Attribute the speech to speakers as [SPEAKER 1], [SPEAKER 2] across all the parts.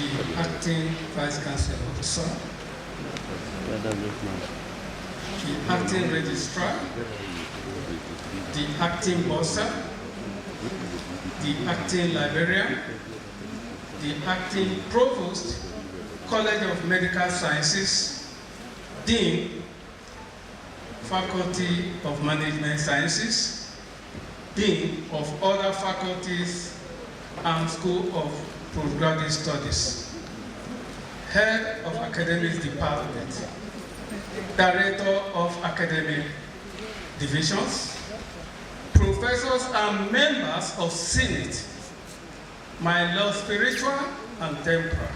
[SPEAKER 1] the acting Vice Chancellor Officer, the acting Registrar, the acting Bursar, the acting Librarian, the acting Provost, College of Medical Sciences, Dean, Faculty of Management Sciences, Dean of other faculties and School of Postgraduate Studies, Head of Academic Department, Director of Academic Divisions, Professors and members of Senate, my Lord Spiritual and Temporal,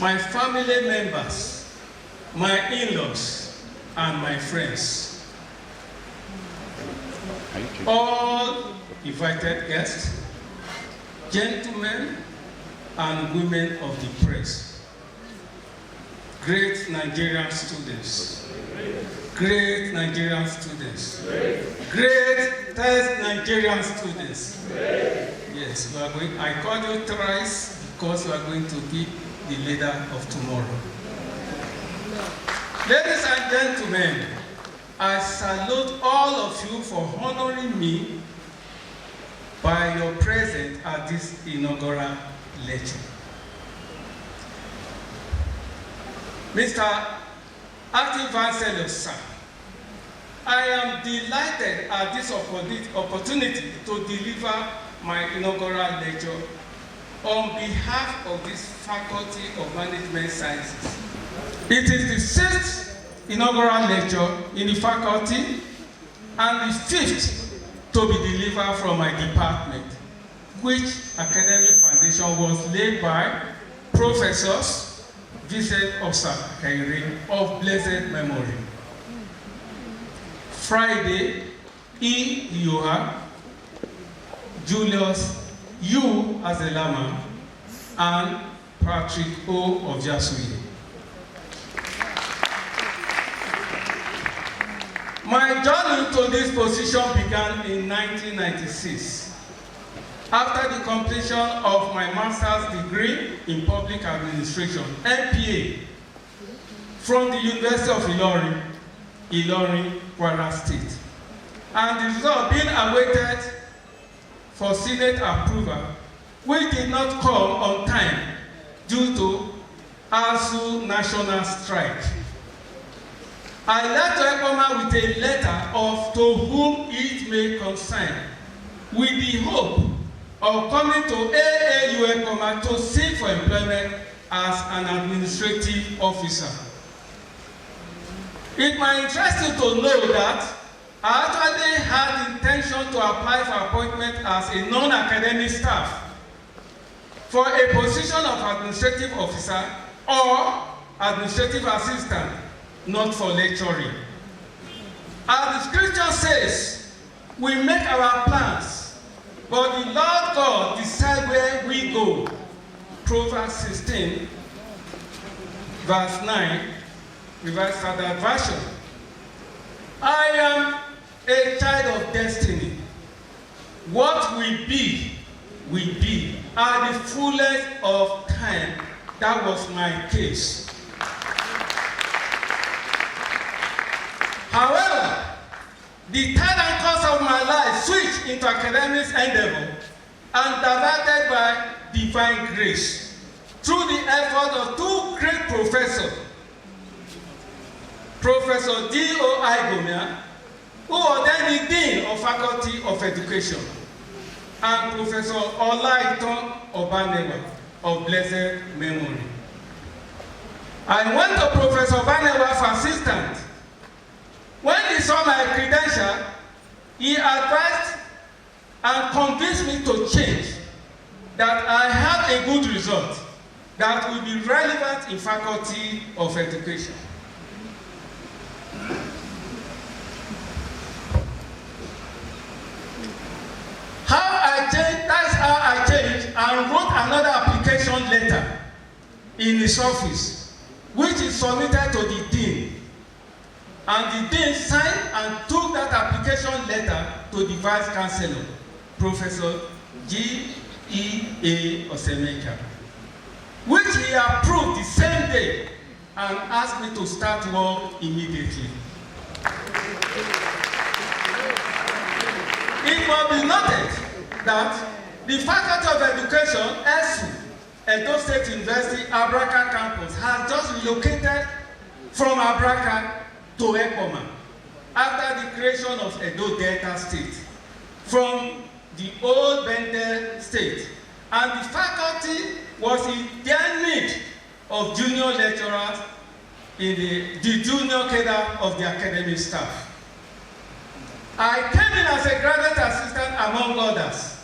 [SPEAKER 1] my family members, my in-laws, and my friends, all invited guests, gentlemen and women of the press, great Nigerian students, great Nigerian students, great test Nigerian students. Yes, we are going, I called you thrice because we are going to be the leader of tomorrow. Ladies and gentlemen, I salute all of you for honoring me by your presence at this inaugural lecture. Mr. Acting Vice Chancellor, sir, I am delighted at this opportunity to deliver my inaugural lecture on behalf of this Faculty of Management Sciences. It is the 6th inaugural lecture in the faculty and the 5th to be delivered from my department, which academic foundation was laid by Professors Vincent Osakaire of blessed memory. Friday, E. Yoha, Julius U. Azelama, and Patrick O. of Jasui. My journey to this position began in 1996. After the completion of my master's degree in public administration, MPA, from the University of Ilorin, Kwara State, and the result being awaited for Senate approval, which did not come on time due to ASU national strike. I left Ekoma with a letter of to whom it may concern, with the hope of coming to AAU Ekoma to seek for employment as an administrative officer. It might interest you to know that I actually had the intention to apply for appointment as a non-academic staff for a position of administrative officer or administrative assistant, not for lecturing. As the scripture says, we make our plans, but the Lord God decides where we go. Proverbs 16, verse 9, Revised Standard Version. I am a child of destiny. What will be, will be. At the fullest of time, that was my case. However, the third course of my life switched into academic endeavor and diverted by divine grace through the effort of two great professors, Professor D.O. Ajagun, who was then the Dean of Faculty of Education, and Professor Olaitan Obanewa of blessed memory. I went to Professor Obanewa for assistance. When he saw my credential, he advised and convinced me to change, that I have a good result that will be relevant in Faculty of Education. That's how I changed and wrote another application letter in his office, which is submitted to the Dean. And the Dean signed and took that application letter to the Vice Chancellor, Professor G.E.A. Osemeka. he approved the same day and asked me to start work immediately. It must be noted that the Faculty of Education, ESU, Edo State University, Abraka campus, has just relocated from Abraka to Ekoma after the creation of Edo Delta State from the old Bende State. And the faculty was in their need of junior lecturers in the junior cadre of the academic staff. I came in as a graduate assistant among others.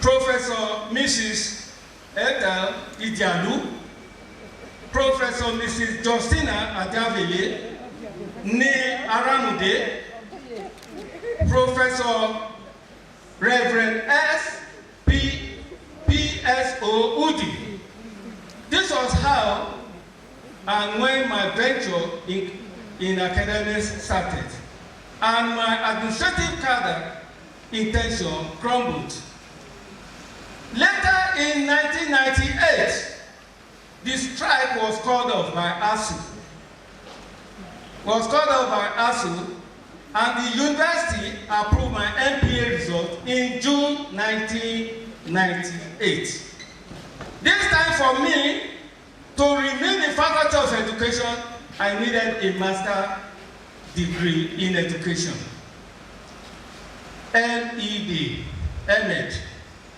[SPEAKER 1] Professor Mrs. Ethel Idialu, Professor Mrs. Justina Adavile, Ne Aramude, Professor Reverend S. P.S.O. Udi. This was how and when my venture in academics started, and my administrative cadre intention crumbled. Later in 1998, the strike was called off by ASU. And the university approved my MPA result in June 1998. This time for me, to remain in the Faculty of Education, I needed a master's degree in education. MEd, MEd,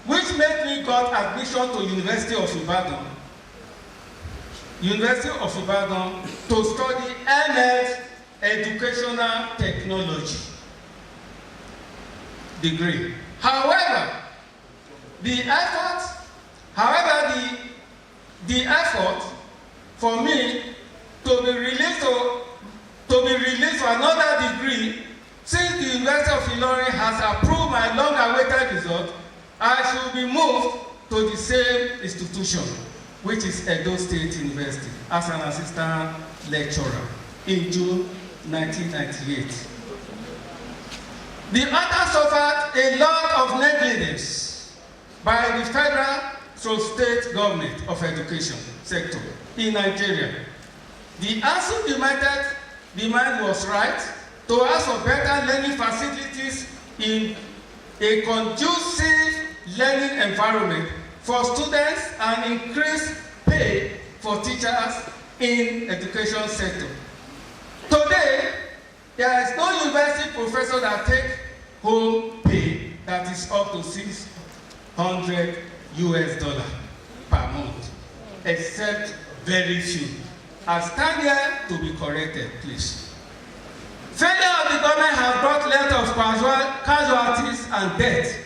[SPEAKER 1] which made me got admission to University of Ibadan to study MEd Educational Technology degree. However, the effort for me to be released for another degree, since the University of Ilorin has approved my long-awaited result, I should be moved to the same institution, which is Edo State University, as an assistant lecturer in June 1998. The author suffered a lot of negligence by the federal or state government of education sector in Nigeria. The ASU demand was right to ask for better learning facilities in a conducive learning environment for students and increased pay for teachers in education sector. Today, there is no university professor that take home pay that is up to $600 per month, except very few. I stand here to be corrected, please. Failure of the government has brought lot of casualties and death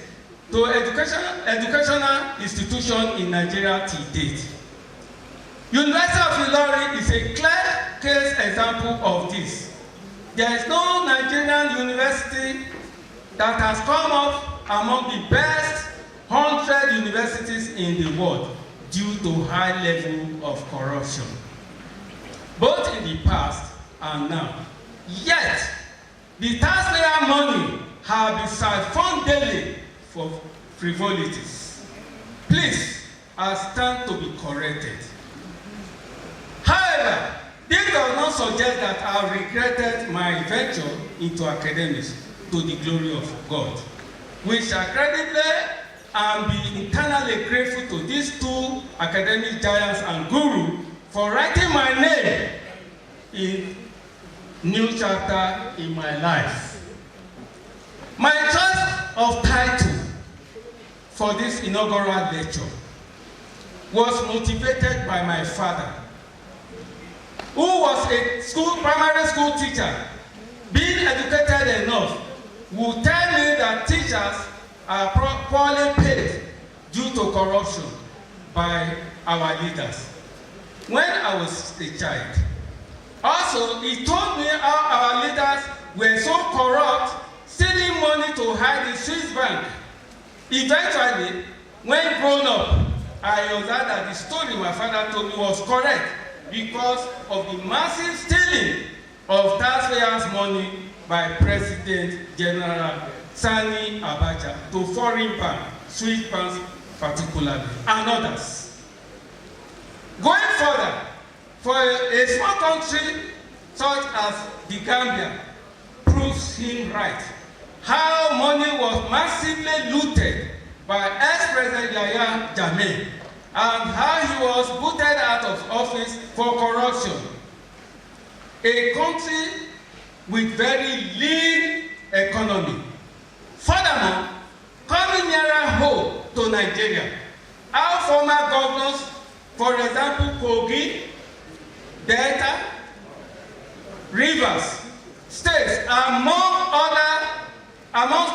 [SPEAKER 1] to educational institutions in Nigeria till date. University of Ilorin is a clear case example of this. There is no Nigerian university that has come up among the best 100 universities in the world due to high level of corruption, both in the past and now. Yet, the taxpayer money has been siphoned daily for frivolities. Please, I stand to be corrected. However, this does not suggest that I regretted my venture into academics to the glory of God. We shall credibly and be internally grateful to these two academic giants and gurus for writing my name in new chapter in my life. My choice of title for this inaugural lecture was motivated by my father, who was a primary school teacher. Being educated enough would tell me that teachers are poorly paid due to corruption by our leaders when I was a child. Also, he told me how our leaders were so corrupt, stealing money to hide in Swiss bank. Eventually, when grown up, I observed that the story my father told me was correct because of the massive stealing of taxpayers' money by President General Sani Abacha to foreign banks, Swiss banks particularly, and others. Going further, for a small country such as the Gambia proves him right. How money was massively looted by ex-President Yahya Jammeh and how he was booted out of office for corruption. A country with very lean economy. Furthermore, coming nearer home to Nigeria, our former governors, for example, Kogi, Delta, Rivers, States, amongst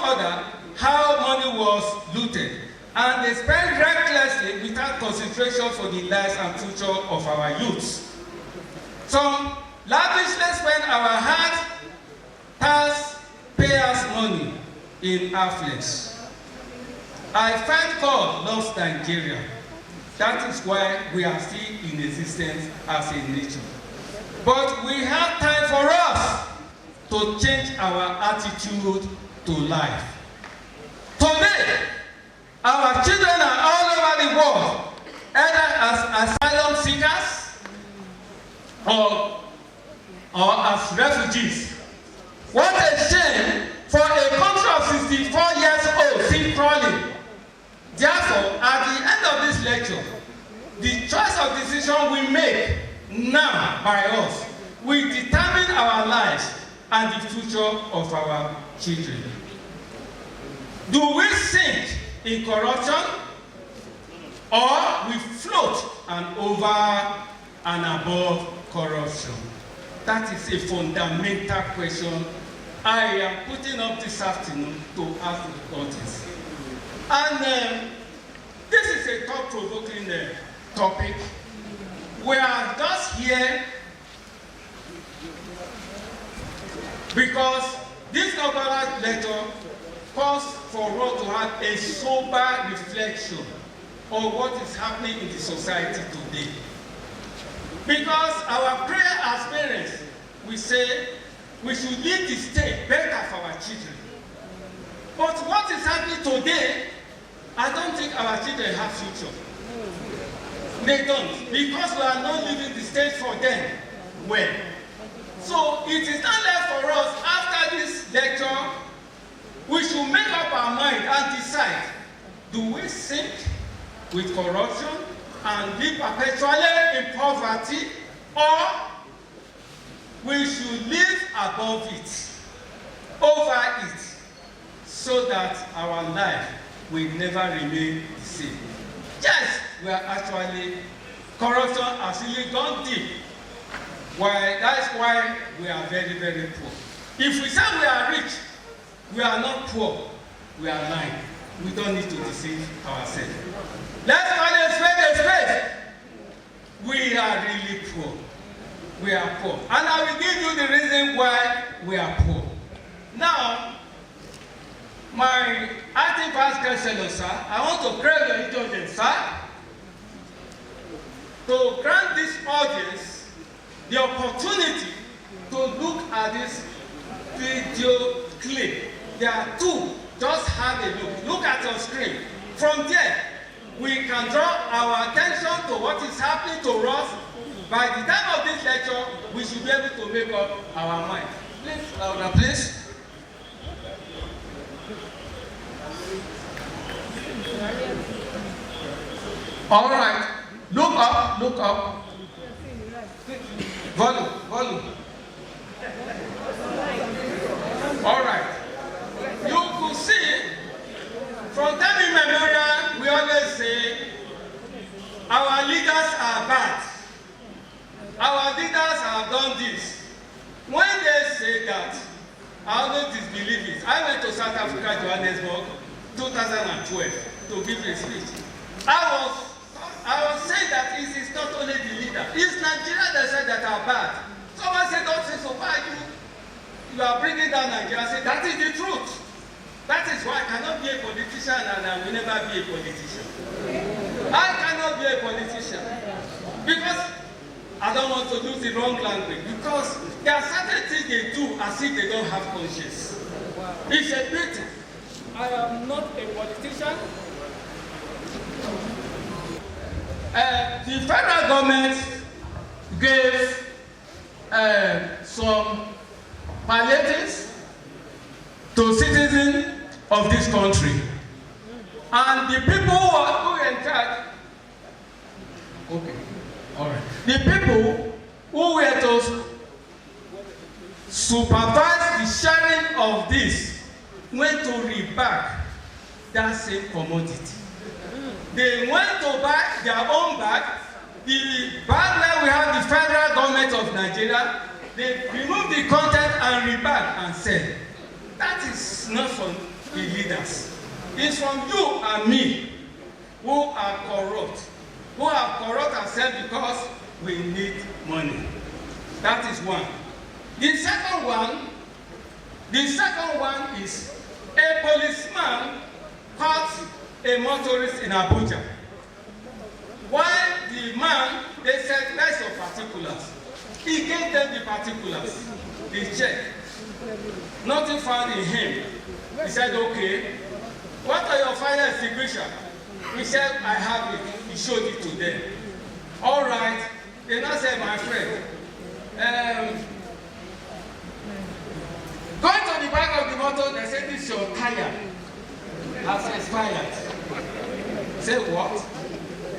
[SPEAKER 1] other, how money was looted, and they spent recklessly without consideration for the lives and future of our youths. Some lavishly spend our hard taxpayers' money in affluence. I felt God loves Nigeria. That is why we are still in existence as a nation. But we have time for us to change our attitude to life. Today, our children are all over the world, either as asylum seekers or as refugees. What a shame for a country of 64 years old still crawling. Therefore, at the end of this lecture, the choice of decision we make now by us will determine our lives and the future of our children. Do we sink in corruption or we float and over and above corruption? That is a fundamental question I am putting up this afternoon to ask the audience. And this is a thought-provoking topic. We are just here because this inaugural lecture calls for us to have a sober reflection on what is happening in the society today. Because our prayer as parents, we say we should leave the state better for our children. But what is happening today, I don't think our children have future. They don't, because we are not leaving the state for them well. So it is not left for us after this lecture, we should make up our mind and decide, do we sink with corruption and live perpetually in poverty, or we should live above it, over it, so that our life will never remain the same. Yes, we are actually, corruption has really gone deep. Why? That's why we are very, very poor. If we say we are rich, we are not poor, we are lying. We don't need to deceive ourselves. Let's call a spade a spade. We are really poor. We are poor. And I will give you the reason why we are poor. Now, my acting vice chancellor, sir, I want to crave your indulgence, sir, to grant this audience the opportunity to look at this video clip. There are two. Just have a look. Look at your screen. From there, we can draw our attention to what is happening to us. By the time of this lecture, we should be able to make up our mind. Please, louder, please. All right. Look up, look up. Volume, volume. All right. You could see, from time immemorial, we always say, our leaders are bad. Our leaders have done this. When they say that, I always disbelieve it. I went to South Africa, Johannesburg, 2012, to give a speech. I was saying that it is not only the leader. It's Nigeria that said that are bad. Someone said, don't say so bad. You are bringing down Nigeria. I said, that is the truth. That is why I cannot be a politician and I will never be a politician. I cannot be a politician because I don't want to use the wrong language, because there are certain things they do as if they don't have conscience. It's a pity. I am not a politician. The federal government gave some palliatives to citizens of this country. And the people who were in charge, okay, all right. The people who were to supervise the sharing of this went to reback that same commodity. They went to buy their own bag. The bag where we have the federal government of Nigeria, they remove the content and rebag and sell. That is not from the leaders. It's from you and me who are corrupt, who have corrupt ourselves because we need money. That is one. The second one is a policeman caught a motorist in Abuja. While the man, they said, "Where's your particulars?" He gave them the particulars, the check. Nothing found in him. He said, "Okay, what are your final extinguisher?" He said, "I have it." He showed it to them. All right. They now said, "My friend, going to the back of the motor, they said, 'This is your tire has expired.'" Say what?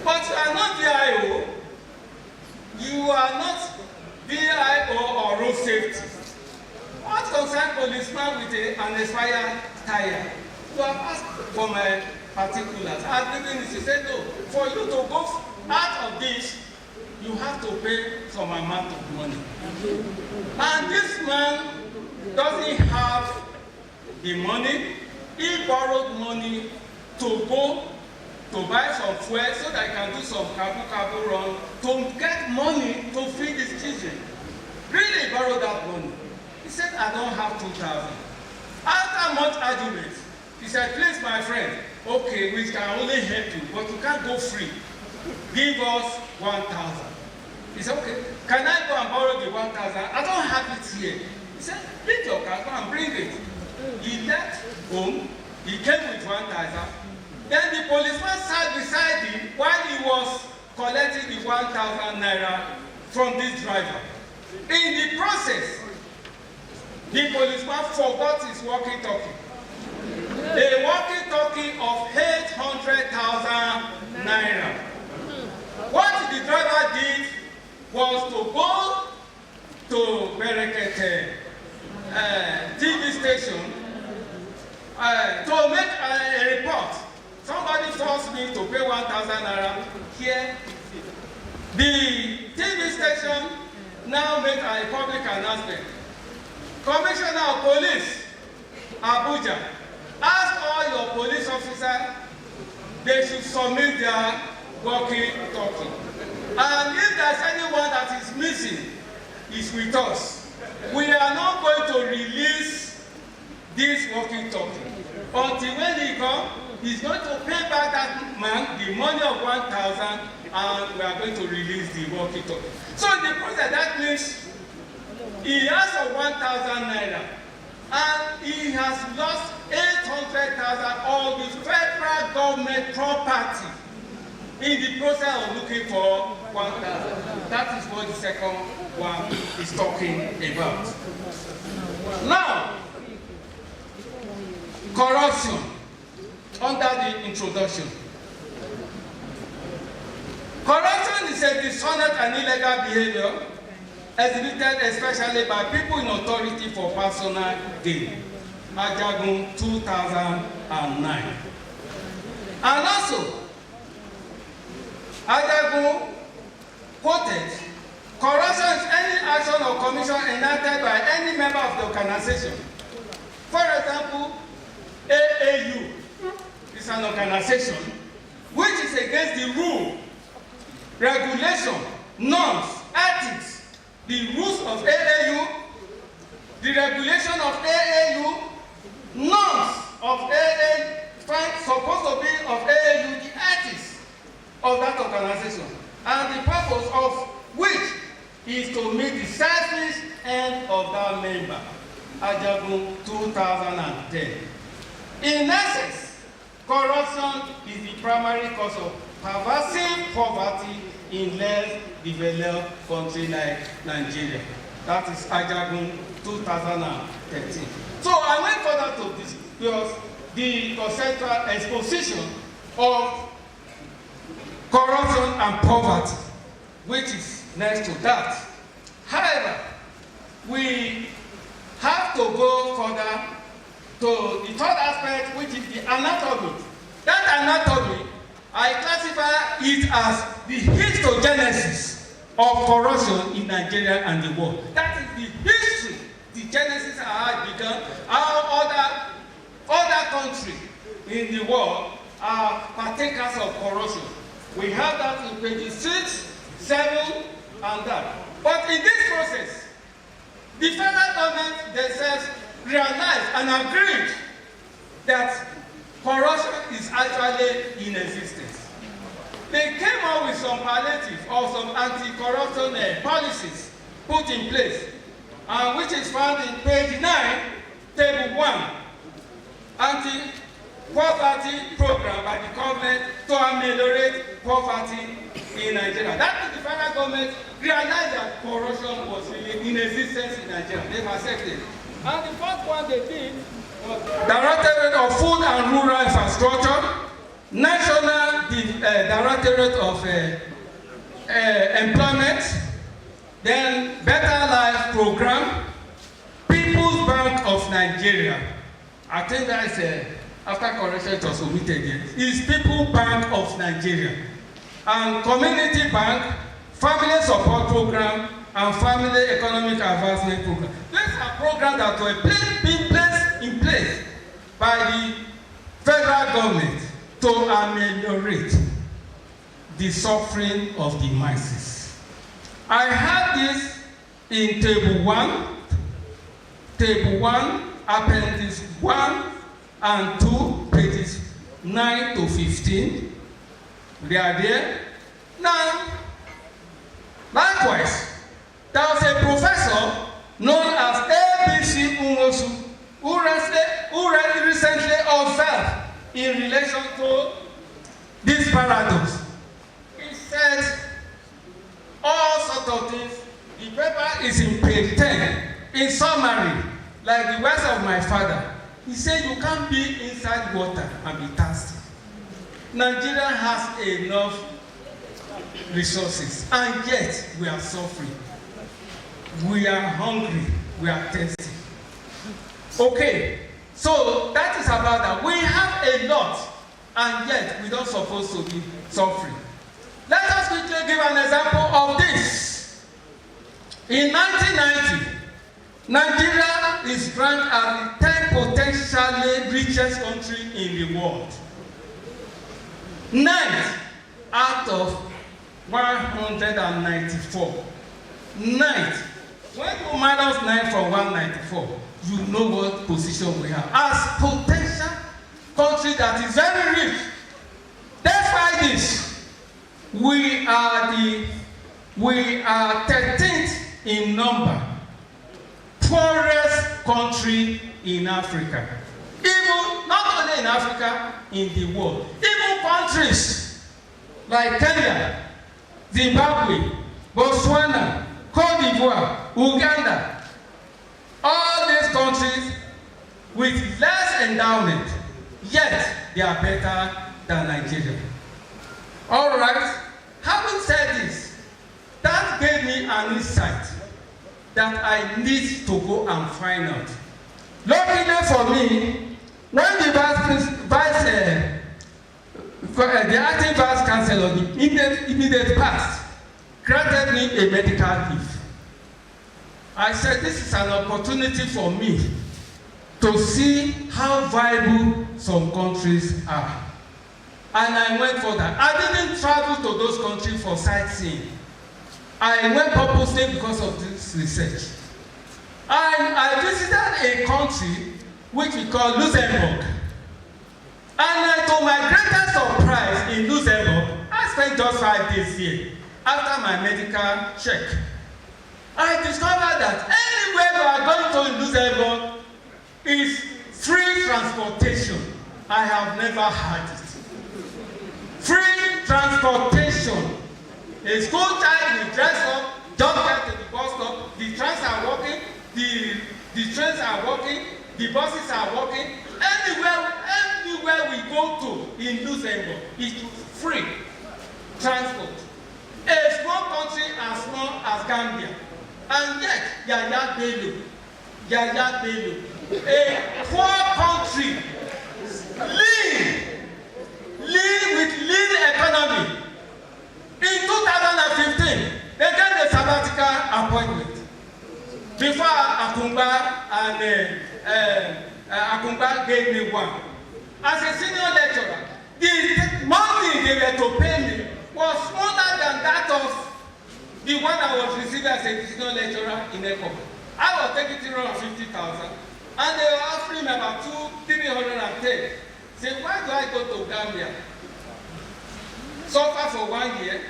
[SPEAKER 1] But you are not VIO. You are not VIO or road safety. What concerns policeman with an expired tire? You have asked for my particulars. I've given this. He said, "No. For you to go out of this, you have to pay some amount of money." And this man doesn't have the money. He borrowed money to go to buy some fuel so that he can do some kabu run to get money to feed his children. Really borrowed that money. He said, "I don't have 2,000. After much argument, he said, "Please, my friend, okay, we can only help you, but you can't go free. Give us 1,000. He said, "Okay, can I go and borrow the 1,000? I don't have it here." He said, "Pick your car, go and bring it." He left home. He came with 1,000. Then the policeman sat beside him while he was collecting the 1,000 naira from this driver. In the process, the policeman forgot his walkie-talkie. A walkie-talkie of 800,000 naira. What the driver did was to go to Berekete TV station to make a report. Somebody forced me to pay 1,000 naira. Here, the TV station now made a public announcement. Commissioner of Police, Abuja, ask all your police officers they should submit their walkie-talkie. And if there's anyone that is missing, is with us. We are not going to release this walkie-talkie until when he comes. He's going to pay back that man the money of 1,000, and we are going to release the walkie-talkie. So in the process, that means he has a 1,000 naira, and he has lost 800,000 of the federal government property in the process of looking for 1,000. That is what the second one is talking about. Now, corruption. Under the introduction. Corruption is a dishonest and illegal behavior exhibited especially by people in authority for personal gain. Ajagun, 2009. And also, Ajagun quoted, "Corruption is any action or commission enacted by any member of the organization." For example, AAU is an organization which is against the rule, regulation, norms, ethics, the rules of AAU, the regulation of AAU, norms of AAU, supposed to be of AAU, the ethics of that organization, and the purpose of which is to meet the selfish end of that member. Ajagun, 2010. In essence, corruption is the primary cause of pervasive poverty in less developed countries like Nigeria. That is Ajagun 2013. So I went further to discuss the conceptual exposition of corruption and poverty, which is next to that. However, we have to go further to the third aspect, which is the anatomy. That anatomy, I classify it as the histogenesis of corruption in Nigeria and the world. That is the history, the genesis of how it began, how other countries in the world are partakers of corruption. We have that in pages 6, 7, and that. But in this process, the federal government themselves realized and agreed that corruption is actually in existence. They came up with some palliative or some anti-corruption policies put in place, which is found in page 9, table 1, anti-poverty program by the government to ameliorate poverty in Nigeria. That is the federal government realized that corruption was really in existence in Nigeria. They've accepted. And the first one they did was Directorate of Food and Rural Infrastructure, National Directorate of Employment, then Better Life Program, People's Bank of Nigeria. I think that's after correction it was omitted here. It's People's Bank of Nigeria. And Community Bank, Family Support Program, and Family Economic Advancement Program. These are programs that were being placed in place by the federal government to ameliorate the suffering of the masses. I have this in table 1, appendix 1 and 2, pages 9 to 15. They are there. Now, likewise, there was a professor known as A.B.C. Umosu who recently observed in relation to this paradox. He said all sorts of things. The paper is in page 10. In summary, like the words of my father, he said you can't be inside water and be thirsty. Nigeria has enough resources, and yet we are suffering. We are hungry. We are thirsty. Okay, so that is about that. We have a lot, and yet we don't supposed to be suffering. Let us quickly give an example of this. In 1990, Nigeria is ranked as the 10th potentially richest country in the world. 9th out of 194. 9th. When you minus 9 from 194, you know what position we have. As potential country that is very rich. Despite this, we are 13th in number. Poorest country in Africa. Even, not only in Africa, in the world. Even countries like Kenya, Zimbabwe, Botswana, Cote d'Ivoire, Uganda, all these countries with less endowment, yet they are better than Nigeria. All right, having said this, that gave me an insight that I need to go and find out. Luckily for me, when the acting vice chancellor of the immediate past granted me a medical leave, I said this is an opportunity for me to see how viable some countries are. And I went for that. I didn't travel to those countries for sightseeing. I went purposely because of this research. I visited a country which we call Luxembourg. And to my greatest surprise in Luxembourg, I spent just 5 days here after my medical check. I discovered that anywhere you are going to in Luxembourg is free transportation. I have never had it. Free transportation A school child will dress up, just get to the bus stop, the trains are working, the trains are working, the buses are working. Anywhere we go to in Luxembourg, it's free transport. A small country as small as Gambia, and yet Yaya Bello, a poor country, with lean economy. In 2015, they get a sabbatical appointment before Akumba gave me one. As a senior lecturer, the money they were to pay me was smaller than that of the one I was receiving as a senior lecturer in ECO. I was taking 350,000, and they were offering me about 310. Say, why do I go to Gambia? Suffer for 1 year,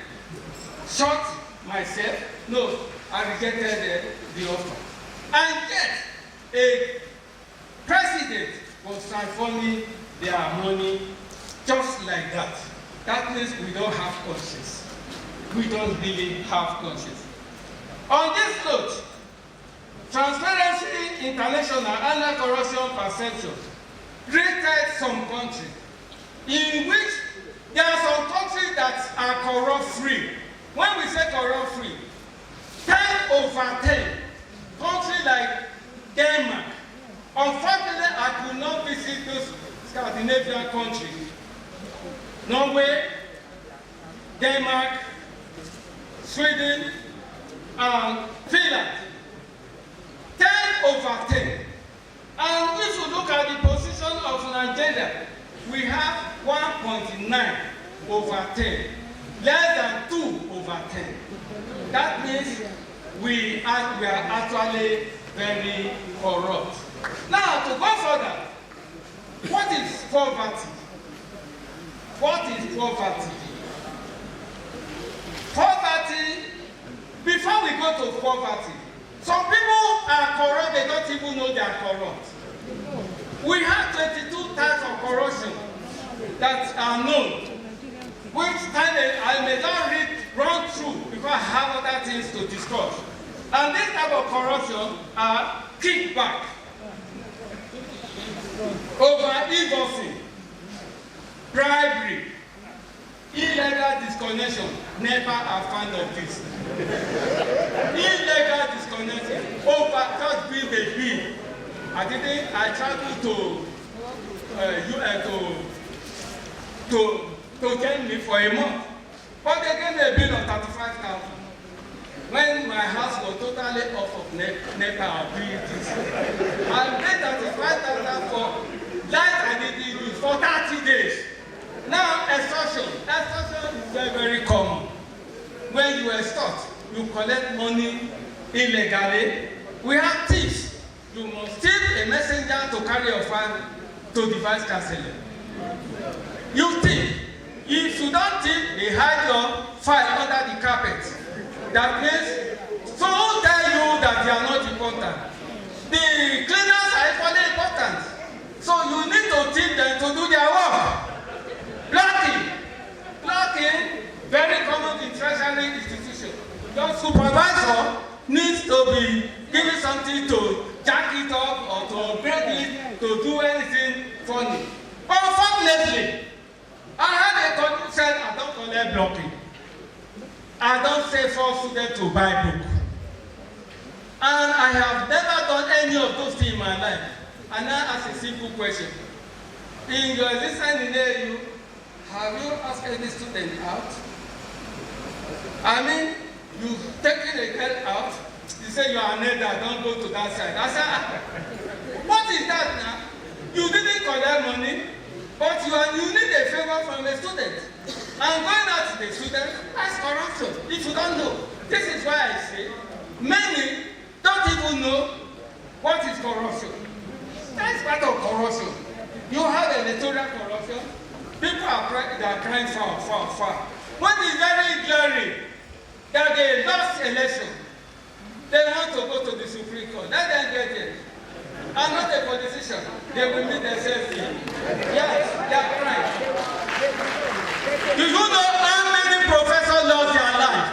[SPEAKER 1] shot myself? No, I rejected the offer. And yet, a president was transforming their money just like that. That means we don't have conscience. We don't really have conscience. On this note, Transparency International Anti-Corruption Perception rated some countries in which there are some countries that are corrupt-free. When we say corrupt-free, 10/10, countries like Denmark. Unfortunately, I could not visit those Scandinavian countries. Norway, Denmark, Sweden, and Finland. 10/10. And if you look at the position of Nigeria, we have 1.9/10, less than 2/10. That means we are actually very corrupt. Now, to go further, what is poverty? What is poverty? Poverty, before we go to poverty, some people are corrupt, they don't even know they are corrupt. We have 22 types of corruption that are known, which time I may not run through because I have other things to discuss. And this type of corruption are kickback, over-invoicing, bribery, illegal disconnection. Never have found of this. Illegal disconnection, just bill the bill. I traveled to Germany for a month, but they gave me a bill of 35,000. When my house was totally off of NEPA or PETs, I paid 35,000 for light I didn't use for 30 days. Now, extortion is very, very common. When you extort, you collect money illegally. We have thieves. You must tip a messenger to carry your file to the vice chancellor. You tip. If you don't tip, they hide your file under the carpet. That means, so who tell you that they are not important? The cleaners are equally important. So you need to tip them to do their work. Blocking, very common in treasury institutions. Your supervisor needs to be given something to jack it up or to upgrade it, to do anything funny. But unfortunately, I had a colleague who said, I don't collect blocking. I don't say for students to buy book. And I have never done any of those things in my life. And now ask a simple question. In your listening in AU, have you asked any student out? I mean, you taking a girl out, you say you are an elder, don't go to that side. I said, what is that now? You didn't collect money, but you need a favor from a student. And going out to the student, that's corruption. If you don't know, this is why I say, many don't even know what is corruption. That's part of corruption. You have electoral corruption. People are crying far. What is very glaring that they lost election. They want to go to the Supreme Court. Let them get it. I'm not a politician. They will meet themselves here. Yes, they are crying. Do you know how many professors lost their life?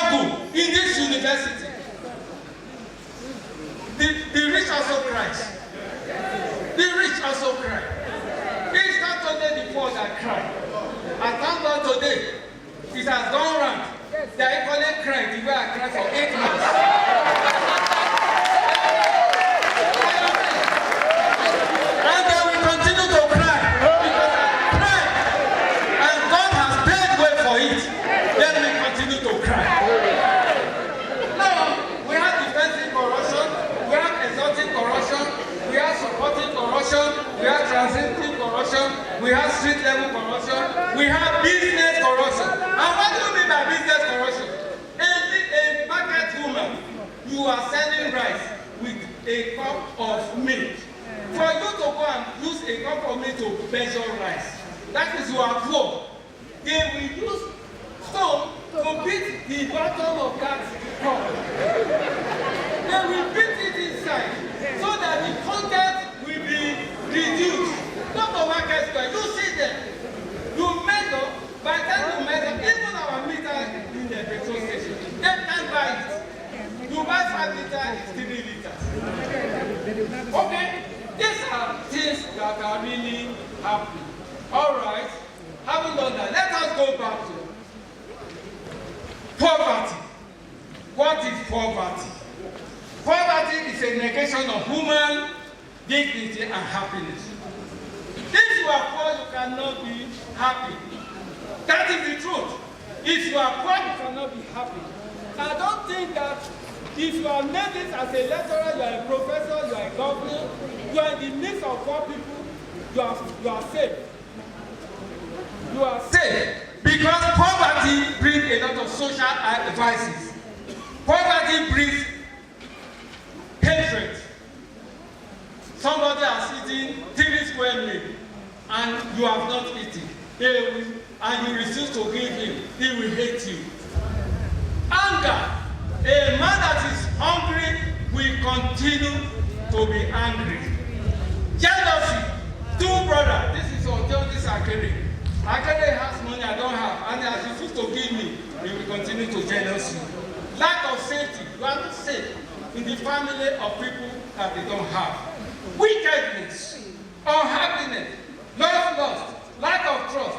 [SPEAKER 1] struggle in this university. The rich also cry. The rich also cry. It's not only the poor that cry. I thank God today, it has gone round. They are equally crying the way I cried for 8 months. And they will continue to cry because I cried. And God has paid way for it. Then we continue to cry. Now, we have defensive corruption, we have exalting corruption, we have supporting corruption, we have transitive corruption, we have street level corruption, we have business corruption. And what do you mean by business corruption? A market woman, you are selling rice with a cup of milk. For you to go and use a cup of milk to measure rice, that is, you are poor. They will use stone to beat the bottom of that cup. They will beat it inside so that the content will be reduced. Not the market square. You see them. You measure. By the time you measure, even our meter in the petrol station, they can't buy it. You buy 5 liters, it's 3 liters. Okay? These are things that are really happening. All right. Having done that, let us go back to poverty. What is poverty? Poverty is a negation of human dignity and happiness. If you are poor, you cannot be happy. That is the truth. If you are poor, you cannot be happy. I don't think that if you are made it as a lecturer, you are a professor, you are a governor, you are in the midst of poor people, you are safe. You are safe because poverty brings a lot of social advices. Poverty brings hatred. Somebody has eaten 3 square meals and you have not eaten. And you refuse to give him, he will hate you. Anger. A man that is hungry will continue to be angry. Jealousy. 2 brothers. This is this Akere. Akere has money I don't have, and as he refused to give me, he will continue to jealous you. Lack of safety. You are not safe in the family of people that they don't have. Wickedness, unhappiness, lust, lack of trust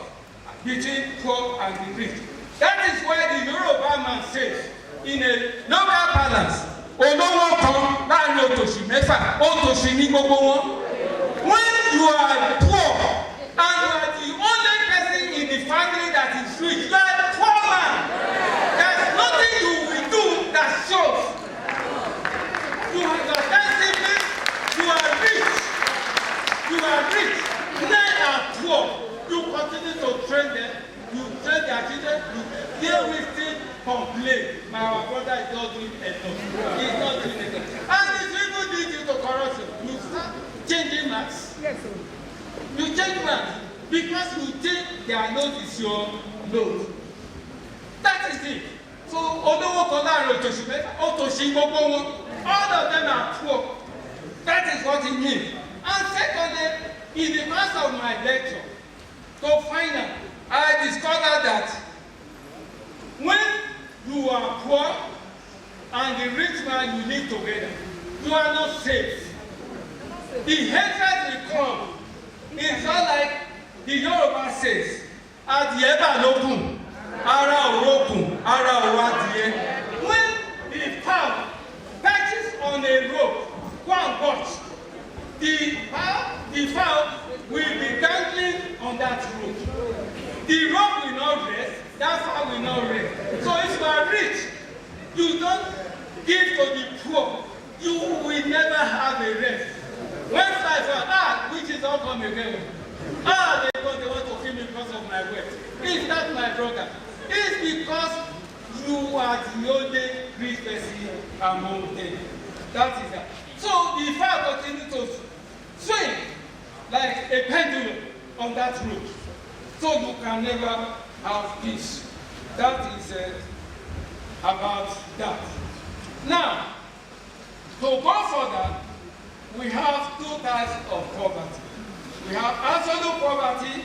[SPEAKER 1] between poor and the rich. That is why the Yoruba man says in a local balance, olówó kan láàrin òtòṣì mẹ́fà, òtòṣì ní gbogbo wọn. When you are poor and you are the only person in the family that is rich, you are a poor man. There is nothing you will do that shows. You have the siblings, you are rich. You are rich. Men are poor. You continue to train them. You train their children. They will still complain. My brother is not doing enough. He is not doing enough. And if people lead you to corruption, you start changing maths. Yes, sir. You change maths because you think their load is your load. That is it. So, olówó kan láàrin òtòṣì mẹ́fà, òtòṣì gbogbo wọn, all of them are poor. That is what it means. And secondly, in the course of my lecture, to find out, I discovered that when you are poor and the rich man you live together, you are not safe. The hatred will come. It's not like the Yoruba says, "Adìẹ lókun, ara òrókun, ara òwádìẹ." When the cow perches on a rope, go and watch. The fowl will be dangling on that rope. The rope will not rest, that fowl will not rest. So if you are rich, you don't give to the poor, you will never have a rest. When I say, which is all come again. They want to kill me because of my wealth. It's not my brother. It's because you are the only rich person among them. That is that. So the fowl continues to swing like a pendulum on that rope. So you can never have peace. That is about that. Now, to go further, we have 2 types of poverty. We have absolute poverty,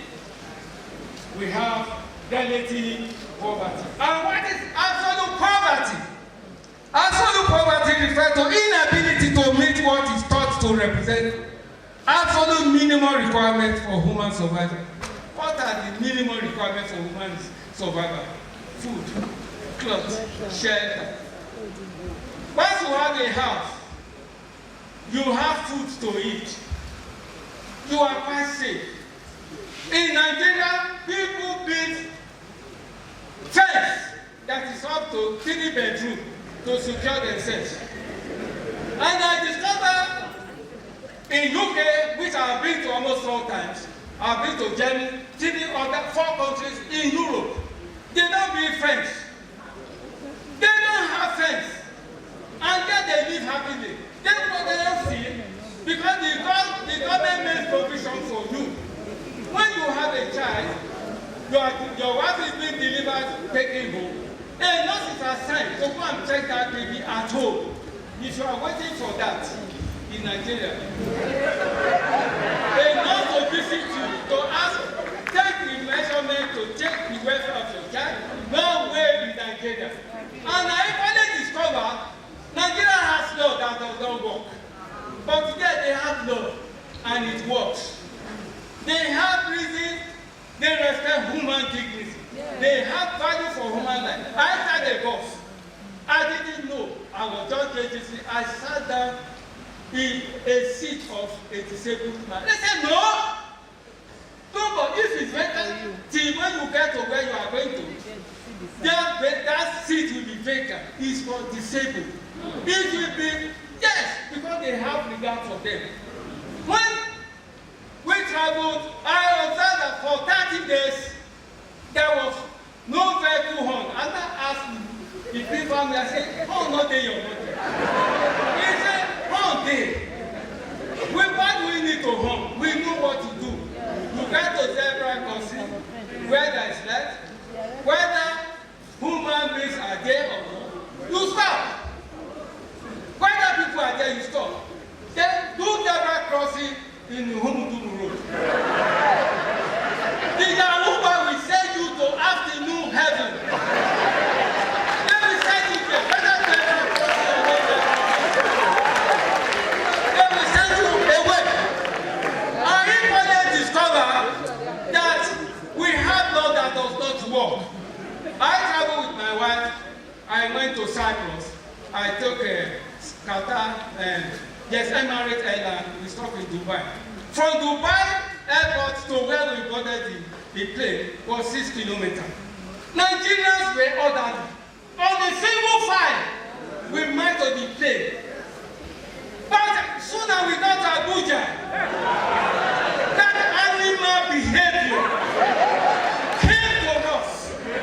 [SPEAKER 1] we have relative poverty. And what is absolute poverty? Absolute poverty refers to inability to meet what is thought to represent absolute minimum requirements for human survival. What are the minimum requirements for human survival? Food, clothes, shelter. Once you have a house, you have food to eat. You are quite safe. In Nigeria, people build fence that is up to 3 bedrooms to secure themselves. And I discovered in UK, which I have been to almost 4 times, I have been to Germany, 4 countries in Europe. They don't build fence. They don't have fence. And yet they live happily. That's what they don't see, because the government makes provision for you. When you have a child, your wife is being delivered, taken home. A nurse is assigned to go and check that baby at home. If you are waiting for that in Nigeria, a nurse will visit you to ask, take the measurement to check the welfare of your child. No way in Nigeria. And I finally discovered Nigeria has law that does not work. But today they have law and it works. They have reason, they respect human dignity. They have value for human life. I had a boss. I didn't know. I was just agency. I sat down in a seat of a disabled man. They said, no! No, but if it's vacant, till when you get to where you are going to, that seat will be vacant. It's for disabled. It will be, yes, because they have regard for them. When we traveled, I observed that for 30 days, there was no vehicle horn. And I asked the people, I said, horn not there, your mother. He said, horn there. Why do we need to horn? We know what to do. You get to zebra crossing, where there is light, whether human beings are there or not, you stop. Whether people are there, you stop. Then do zebra crossing in the Humudum Road. The Yahuwah will send you to afternoon heaven. They will send you there. Whether zebra crossing or not they will send you away. I equally discovered that we have law that does not work. I traveled with my wife. I went to Cyprus. I took Qatar and Emirates Airline. We stopped in Dubai. From Dubai airport to where we boarded the plane was 6 kilometers. Nigerians were ordered on a single file. We met on the plane. But soon as we got to Abuja, that animal behavior came to us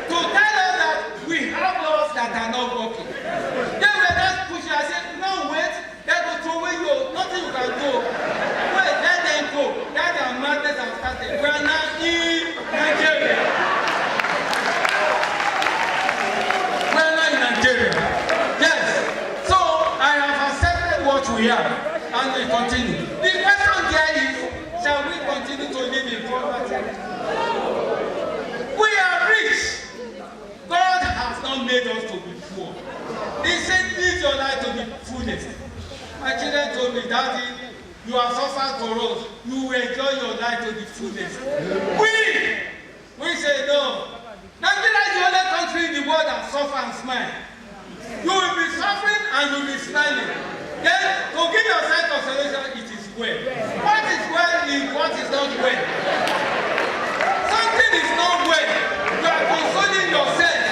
[SPEAKER 1] to tell us that we have laws that are not working. They were just pushing. I said, no, wait, they will throw away you. Nothing you can do. Wait, let them go. That their madness has started. We are now in Nigeria. We are now in Nigeria. Yes. So I have accepted what we are, and we continue. The question there is, shall we continue to live in poverty? We are rich. God has not made us to be poor. He said, live your life to the fullest. My children told me, Daddy, you have suffered for us. You will enjoy your life to the fullest. We say no. Nigeria is the only country in the world that suffer and smile. You will be suffering and you will be smiling. Then, to give yourself consolation, it is well. What is well is what is not well. Something is not well. You are consoling yourself.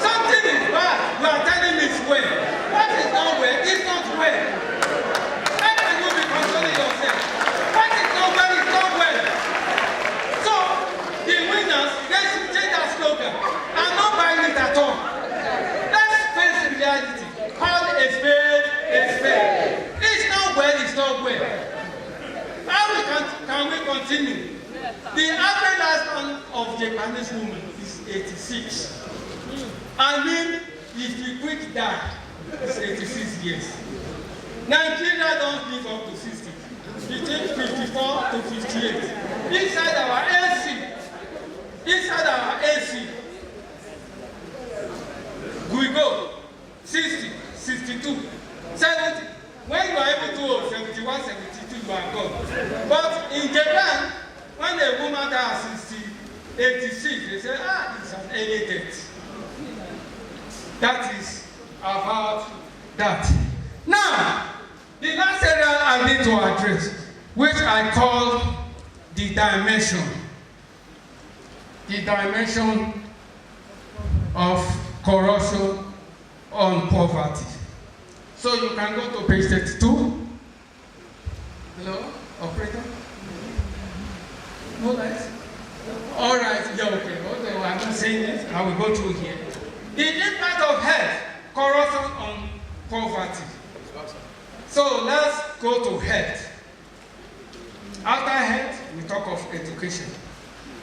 [SPEAKER 1] Something is bad. You are telling me it's well. What is not well is not well. How can you be consoling yourself? What is not well is not well. So, the winners, they should change their slogan. I'm not buying it at all. Let's face reality. Call a spade a spade. It's not well, it's not well. How can we continue? The average lifespan of Japanese woman is 86. I mean, if you quick die, it's 86 years. Nigeria don't live up to 60. Between 54 to 58. Inside our AC, AA debt. That is about that. Now, the last area I need to address, which I call the dimension of corruption on poverty. So you can go to page 32. Hello, operator? No lights? All right, yeah, okay. Although I'm not saying it, I will go through here. The impact of health, corruption on poverty. So let's go to health. After health, we talk of education.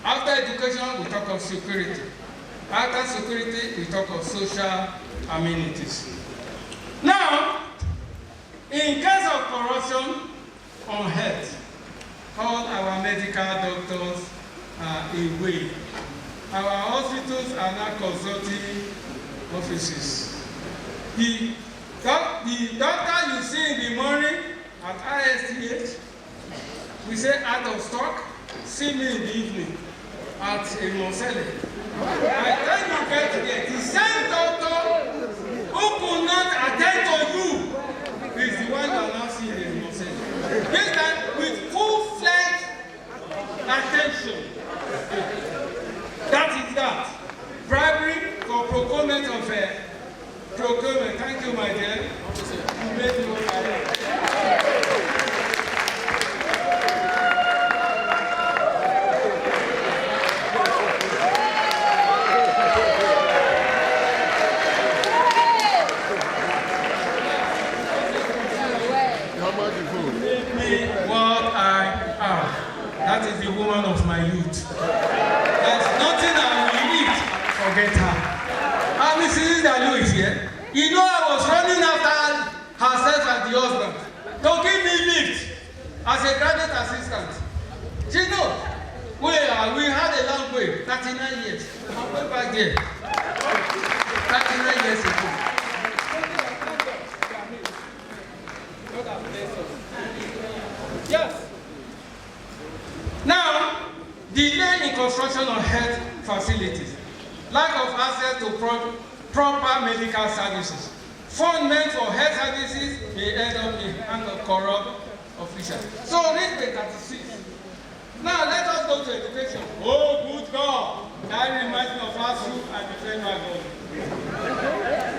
[SPEAKER 1] After education, we talk of security. After security, we talk of social amenities. Now, in case of corruption on health, all our medical doctors are away. Our hospitals are now consulting offices. The doctor you see in the morning at ISTH, we say out of stock, see me in the evening at a Moselle. By the time you get there, the same doctor who could not attend to you is the one you are now seeing in Moselle. This time with full-fledged attention. That is that. Bribery for procurement of procurement. Thank you, my dear. You made me okay. That is the woman of my youth. There's nothing I will eat, forget her. And Mrs. Dalu is here. You know I was running after herself and the husband to give me lift as a graduate assistant. She knows. We had a long way, 39 years. I'm way back there. 39 years ago. Yes. Now, delay in construction of health facilities, lack of access to proper medical services, fund meant for health services may end up in the hands of corrupt officials. So read page 36. Now let us go to education. Oh, good God! That reminds me of ASU and the federal government.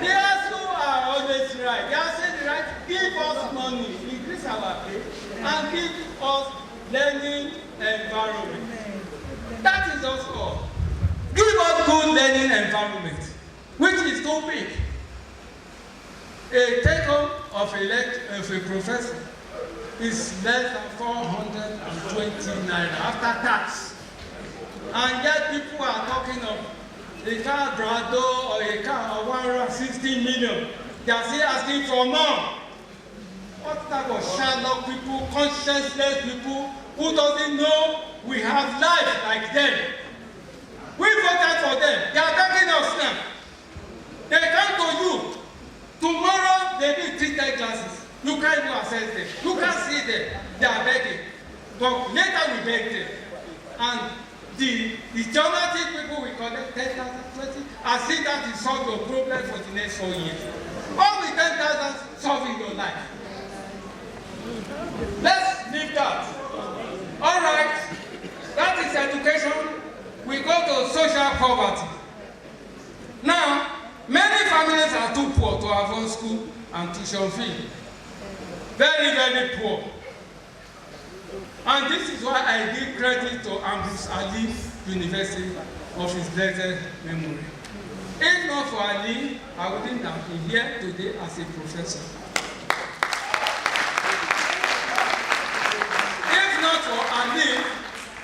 [SPEAKER 1] The ASU are always right. They are saying the right, give us money, increase our pay, and give us learning environment. That is also all. Give us good learning environment, which is too big. A take-home of a professor is less than 420 naira after tax. And yet people are talking of a car Brado or a car of 160 million. They are still asking for more. What type of Sherlock people, conscienceless people who doesn't know we have life like them? We voted for them. They are begging us now. They come to you. Tomorrow they need treated classes. You can't even access them. You can't see them. They are begging. But later we beg them. And the geometric people will collect 10,000, 20, as if that will solve your problem for the next 4 years. All with 10,000 solving your life. Let's leave that. All right. That is education. We go to social poverty. Now, many families are too poor to afford school and tuition fee. Very, very poor. And this is why I give credit to Ambrose Ali University of his blessed memory. If not for Ali, I wouldn't have been here today as a professor. If not for Ali,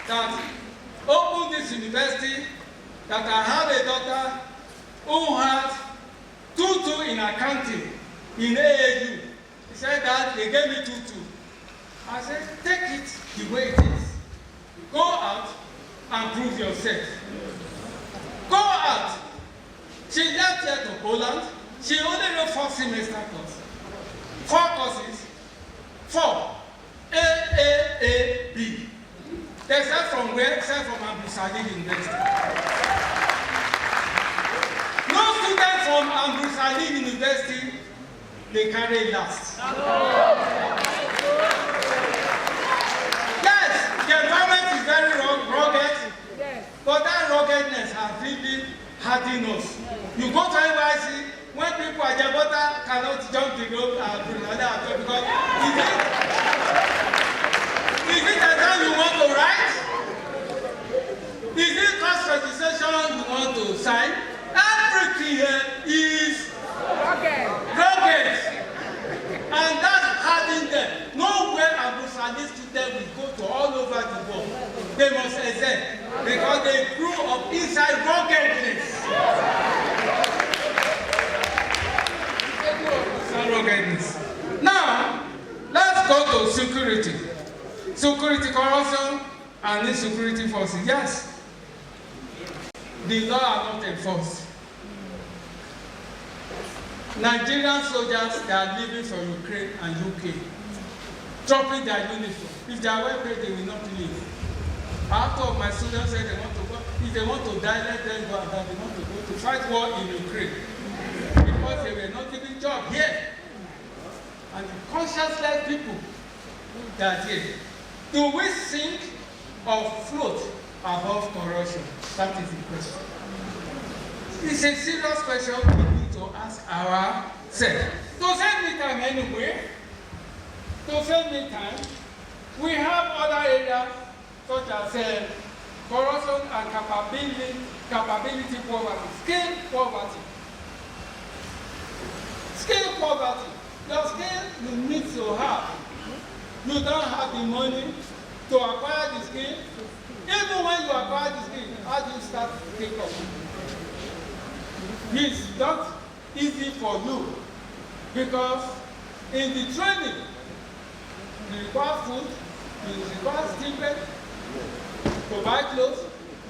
[SPEAKER 1] that opened this university, that I have a daughter who had 2-2 in accounting in AAU. He said that they gave me 2-2. I said, take it the way it is. Go out and prove yourself. Go out. She left here to Poland. She only wrote 4 semester courses. 4 courses. 4. AAAB. They said from where? Said from Ambrose Ali University. students from Ambrosali University, they carry last. Yes, the environment is very rugged, but that ruggedness has really hardened us. You go to NYC, when people are Jabota cannot jump the rope because is it exam you want to write? Is it cost registration you want to sign? Everything here is rugged. And that's hardening them. Nowhere Ambrosali students will go to all over the world. They must excel because they grew up inside ruggedness. Now, let's go to security. Security, corruption, and insecurity forces. Yes, the law are not enforced. Nigerian soldiers, they are leaving for Ukraine and UK, dropping their uniform. If they are well paid, they will not leave. Half of my students say they want to go. If they want to die, let them go and die. They want to go to fight war in Ukraine because they were not given job here. And the conscienceless people that here. Do we sink or float above corruption? That is the question. It's a serious question we need to ask ourselves. To save me time anyway, we have other areas such as corruption and capability poverty, skill poverty. Skill poverty. Your skill you need to have. You don't have the money to acquire the skill. Even when you acquire the skill, how do you start to take off? It's not easy for you because in the training, you require food, you require stipend, to buy clothes,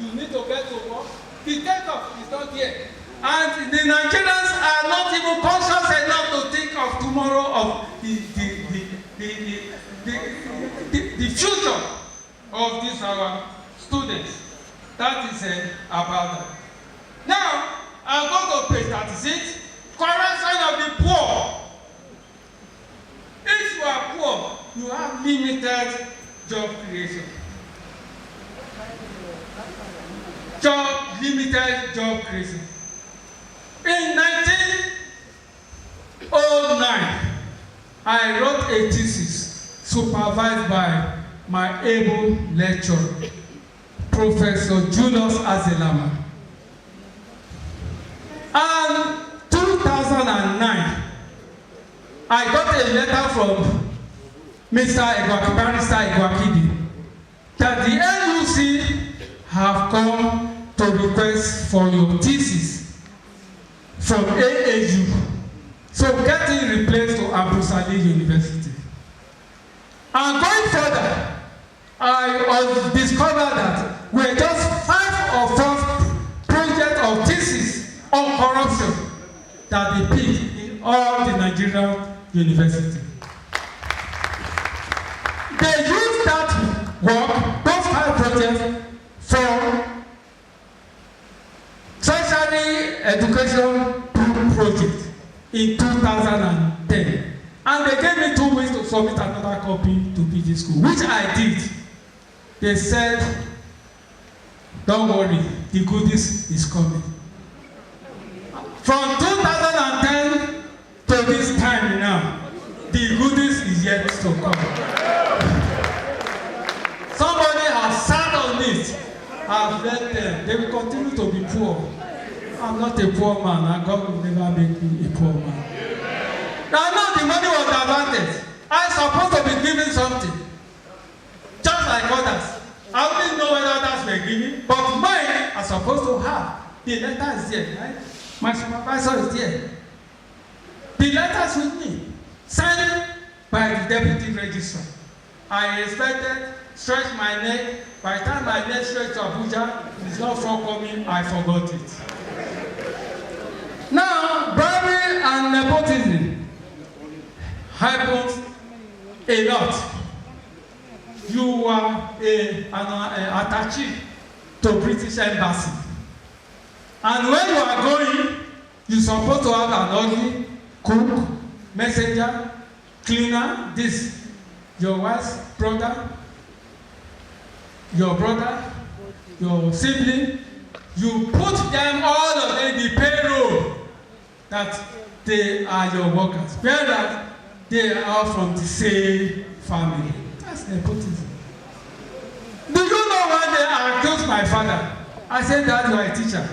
[SPEAKER 1] you need to get to work. The takeoff is not here. And the Nigerians are not even conscious enough to think of tomorrow of the future of these our students. That is about that. Now, I'll go to page 36. Corruption of the poor. If you are poor, you have limited job creation. Limited job creation. In 1909, I wrote a thesis supervised by my able lecturer, Professor Julius Azelama. And 2009, I got a letter from Mr. Barrister Igwakidi that the NUC have come to request for your thesis from AAU. So getting replaced to Ambrosali University. And going further, I discovered that we're just 5 or 4 projects or theses on corruption that they picked in all the Nigerian universities. They used that work, those 5 projects, for tertiary education project in 2010. And they gave me 2 weeks to submit another copy to PG school, which I did. They said, don't worry, the goodies is coming. From 2010 to this time now, the goodies is yet to come. Somebody has sat on it, have let them. They will continue to be poor. I'm not a poor man, and God will never make me a poor man. Now, the money was diverted. I'm supposed to be giving something, just like others. I didn't know whether others were giving, but mine are supposed to have. The letter is there, right? My supervisor is there. The letter is with me, signed by the deputy registrar. I expected, stretched my neck. By the time my neck stretched to Abuja, it's not forthcoming, I forgot it. Now, bribery and nepotism happens a lot. You are an attaché to British Embassy. And when you are going, You're supposed to have an ugly cook, messenger, cleaner, this. Your wife's brother, your sibling, you put them all on the payroll that they are your workers, whereas they are from the same family. That's nepotism. Do you know when they accused my father? I said that you are a teacher.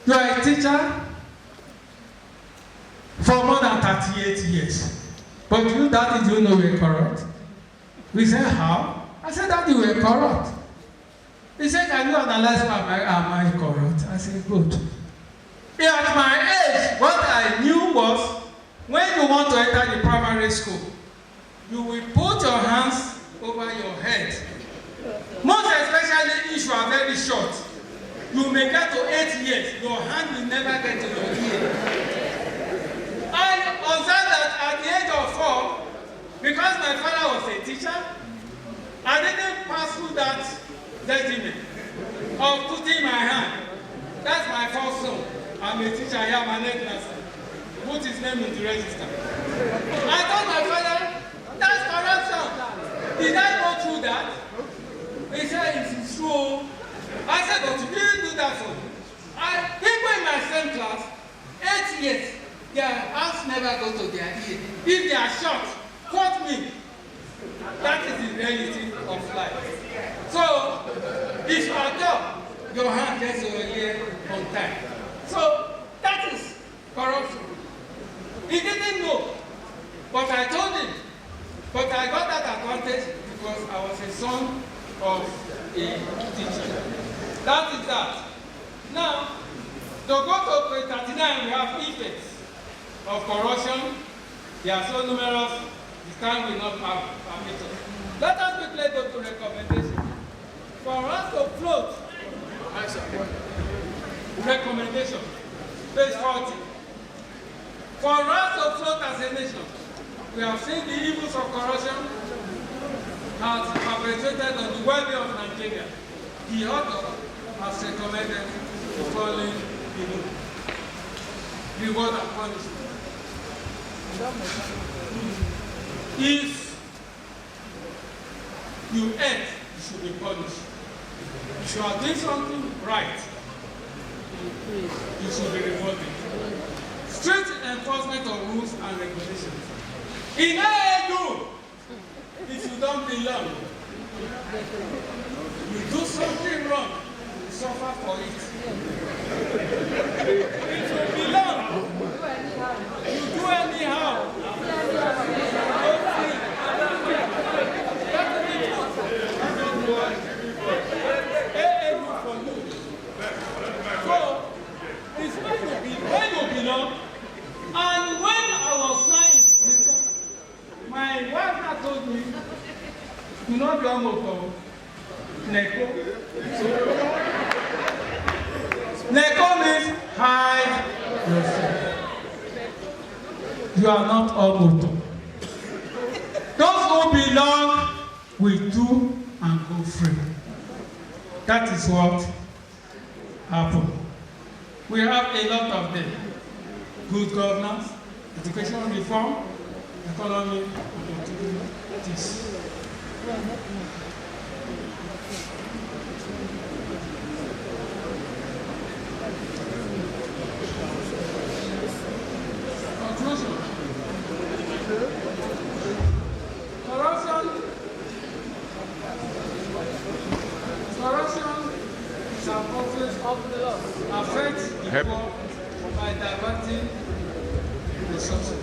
[SPEAKER 1] You are a teacher for more than 38 years. But you, Daddy, do you know you were corrupt? We said, how? I said, Daddy, you were corrupt. He said, can you analyze why am I corrupt? I said, good. At my age, what I knew was, when you want to enter the primary school, you will put your hands over your head. Most especially if you are very short. You may get to 8 years, your hand will never get to your ear. I observed that at the age of 4, because my father was a teacher, I didn't pass through that regimen of putting my hand. That's my first son. I'm a teacher here, my name is put his name in the register. I told my father, that's corruption. Did I go through that? He said, it's true. I said, but you didn't do that for me. People in my same class, 8 years, their hands never go to their ear. If they are short, quote me. That is the reality of life. So, if you are dumb, your hand gets your ear on time. So, that is corruption. He didn't know, but I told him. But I got that advantage because I was a son of a teacher. That is that. Now, to go to page 39, we have effects of corruption. They are so numerous, the time will not permit us. Let us quickly go to recommendation. For us to float, recommendation, page 40. For us to float as a nation, we have seen the evils of corruption has perpetrated on the well-being of Nigeria. The author has recommended the following below: reward and punishment. If you err, you should be punished. If you are doing something right, you should be rewarded. Strict enforcement of rules and regulations. In Ajagun, if you don't belong, you do something wrong, you suffer for it. If you belong, you do anyhow. So, it's when you belong, and when I was trying the system, my wife had told me, do not be almost Neko. Neko means hide yourself. You are not almost. Those who belong will do and go free. That is what happened. We have a lot of them. Good governance, education reform, economy, this. Conclusion. Corruption is an obvious affects the poor by diverting resources.